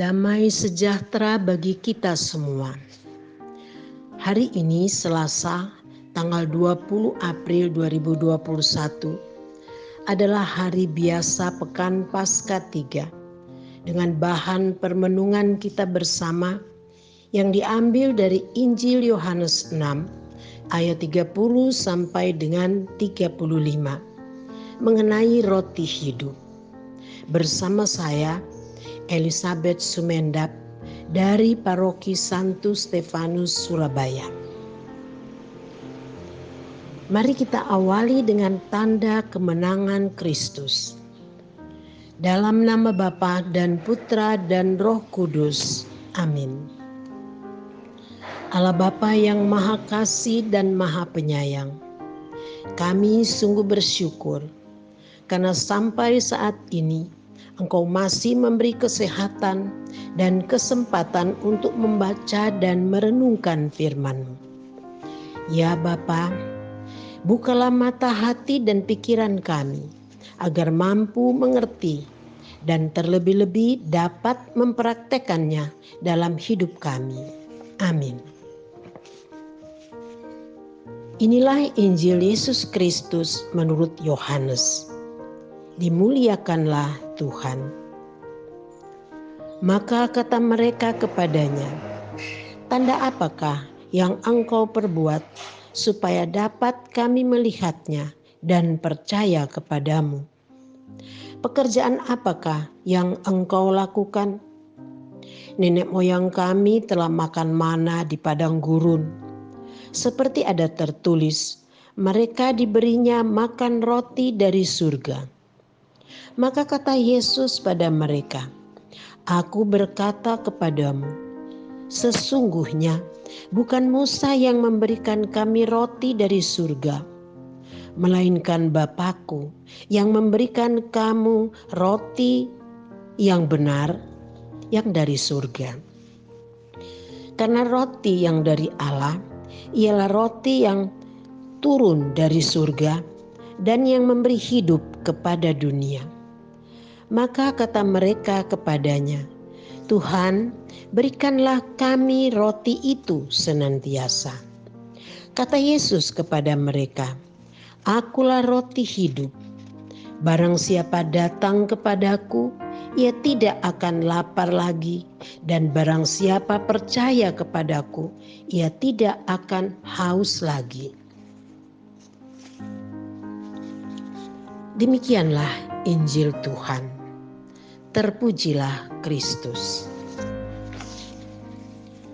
Damai sejahtera bagi kita semua. Hari ini Selasa, tanggal 20 April 2021 adalah hari biasa Pekan Paskah 3 dengan bahan permenungan kita bersama yang diambil dari Injil Yohanes 6 ayat 30 sampai dengan 35 mengenai roti hidup. Bersama saya Elizabeth Sumendap dari Paroki Santo Stefanus Surabaya. Mari kita awali dengan tanda kemenangan Kristus. Dalam nama Bapa dan Putra dan Roh Kudus. Amin. Allah Bapa yang Maha Kasih dan Maha Penyayang, kami sungguh bersyukur karena sampai saat ini Engkau masih memberi kesehatan dan kesempatan untuk membaca dan merenungkan firman-Mu. Ya Bapa, bukalah mata hati dan pikiran kami agar mampu mengerti dan terlebih-lebih dapat mempraktekannya dalam hidup kami. Amin. Inilah Injil Yesus Kristus menurut Yohanes. Dimuliakanlah Tuhan. Maka kata mereka kepadanya, tanda apakah yang Engkau perbuat supaya dapat kami melihatnya dan percaya kepadamu? Pekerjaan apakah yang Engkau lakukan? Nenek moyang kami telah makan mana di padang gurun. Seperti ada tertulis, mereka diberinya makan roti dari surga. Maka kata Yesus pada mereka, Aku berkata kepadamu, sesungguhnya bukan Musa yang memberikan kami roti dari surga, melainkan Bapa-Ku yang memberikan kamu roti yang benar, yang dari surga. Karena roti yang dari Allah ialah roti yang turun dari surga dan yang memberi hidup kepada dunia. Maka kata mereka kepadanya, Tuhan, berikanlah kami roti itu senantiasa. Kata Yesus kepada mereka, Akulah roti hidup. Barang siapa datang kepadaku, ia tidak akan lapar lagi. Dan barang siapa percaya kepadaku, ia tidak akan haus lagi. Demikianlah Injil Tuhan. Terpujilah Kristus.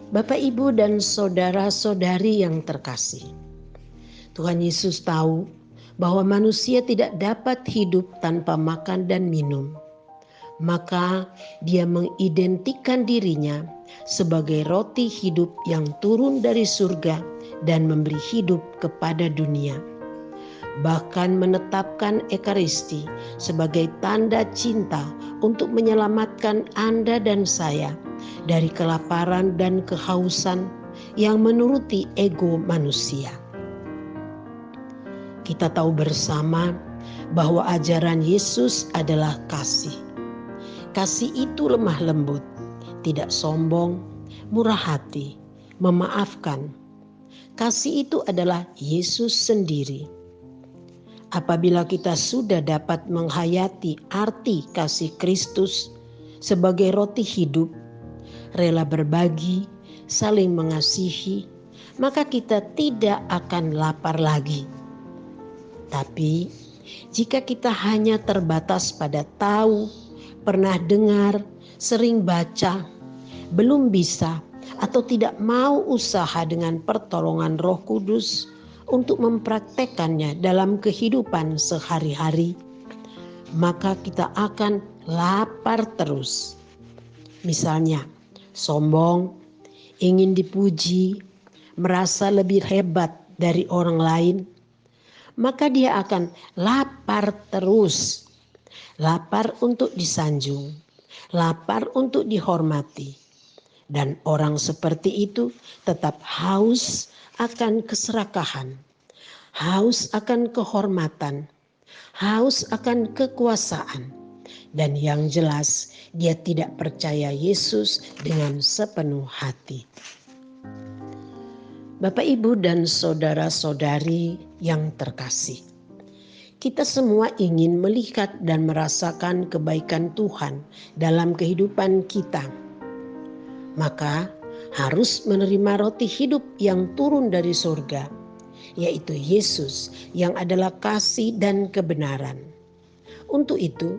Bapak, Ibu, dan saudara-saudari yang terkasih, Tuhan Yesus tahu bahwa manusia tidak dapat hidup tanpa makan dan minum. Maka Dia mengidentikan dirinya sebagai roti hidup yang turun dari surga dan memberi hidup kepada dunia. Bahkan menetapkan Ekaristi sebagai tanda cinta untuk menyelamatkan Anda dan saya dari kelaparan dan kehausan yang menuruti ego manusia. Kita tahu bersama bahwa ajaran Yesus adalah kasih. Kasih itu lemah lembut, tidak sombong, murah hati, memaafkan. Kasih itu adalah Yesus sendiri. Apabila kita sudah dapat menghayati arti kasih Kristus sebagai roti hidup, rela berbagi, saling mengasihi, maka kita tidak akan lapar lagi. Tapi jika kita hanya terbatas pada tahu, pernah dengar, sering baca, belum bisa atau tidak mau usaha dengan pertolongan Roh Kudus untuk mempraktekannya dalam kehidupan sehari-hari, maka kita akan lapar terus. Misalnya, sombong, ingin dipuji, merasa lebih hebat dari orang lain, maka dia akan lapar terus. Lapar untuk disanjung, lapar untuk dihormati. Dan orang seperti itu tetap haus akan keserakahan, haus akan kehormatan, haus akan kekuasaan, Dan yang jelas, dia tidak percaya Yesus dengan sepenuh hati. Bapak, Ibu, dan saudara-saudari yang terkasih, kita semua ingin melihat dan merasakan kebaikan Tuhan dalam kehidupan kita. Maka harus menerima roti hidup yang turun dari surga, yaitu Yesus yang adalah kasih dan kebenaran. Untuk itu,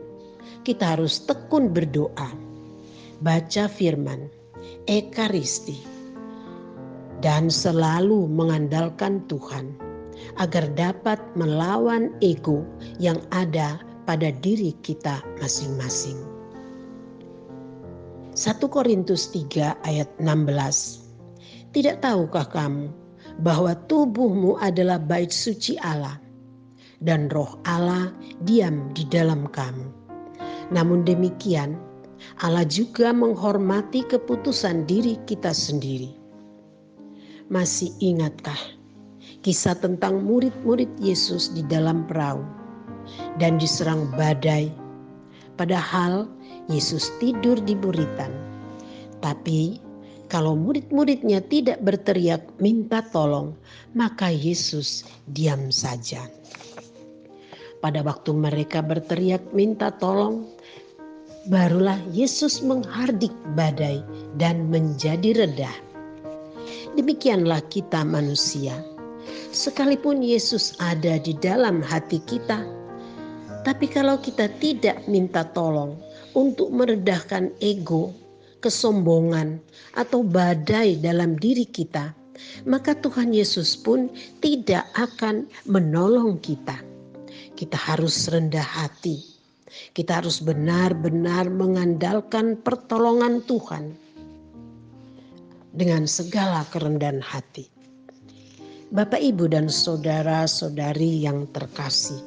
kita harus tekun berdoa, baca firman, ekaristi, dan selalu mengandalkan Tuhan agar dapat melawan ego yang ada pada diri kita masing-masing. 1 Korintus 3 ayat 16. Tidak tahukah kamu bahwa tubuhmu adalah bait suci Allah dan roh Allah diam di dalam kamu. Namun demikian, Allah juga menghormati keputusan diri kita sendiri. Masih ingatkah kisah tentang murid-murid Yesus di dalam perahu dan diserang badai? Padahal Yesus tidur di buritan. Tapi kalau murid-muridnya tidak berteriak minta tolong, maka Yesus diam saja. Pada waktu mereka berteriak minta tolong, barulah Yesus menghardik badai dan menjadi reda. Demikianlah kita manusia. Sekalipun Yesus ada di dalam hati kita, tapi kalau kita tidak minta tolong untuk meredahkan ego, kesombongan, atau badai dalam diri kita, maka Tuhan Yesus pun tidak akan menolong kita. Kita harus rendah hati. Kita harus benar-benar mengandalkan pertolongan Tuhan dengan segala kerendahan hati. Bapak, Ibu, dan saudara-saudari yang terkasih,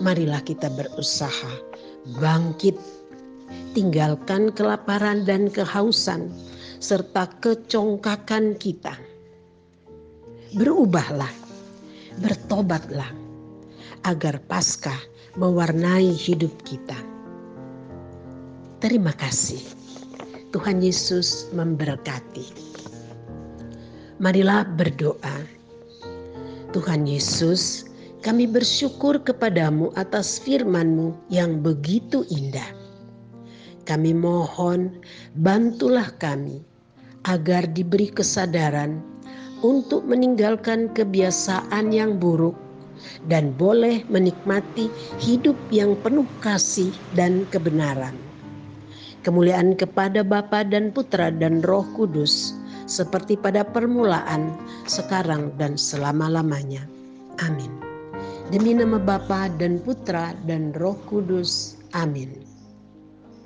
marilah kita berusaha bangkit, tinggalkan kelaparan dan kehausan serta kecongkakan kita. Berubahlah, bertobatlah, agar Paskah mewarnai hidup kita. Terima kasih. Tuhan Yesus memberkati. Marilah berdoa. Tuhan Yesus, kami bersyukur kepadamu atas firman-Mu yang begitu indah. Kami mohon, bantulah kami agar diberi kesadaran untuk meninggalkan kebiasaan yang buruk dan boleh menikmati hidup yang penuh kasih dan kebenaran. Kemuliaan kepada Bapa dan Putra dan Roh Kudus, seperti pada permulaan, sekarang dan selama-lamanya. Amin. Demi nama Bapa dan Putra dan Roh Kudus. Amin.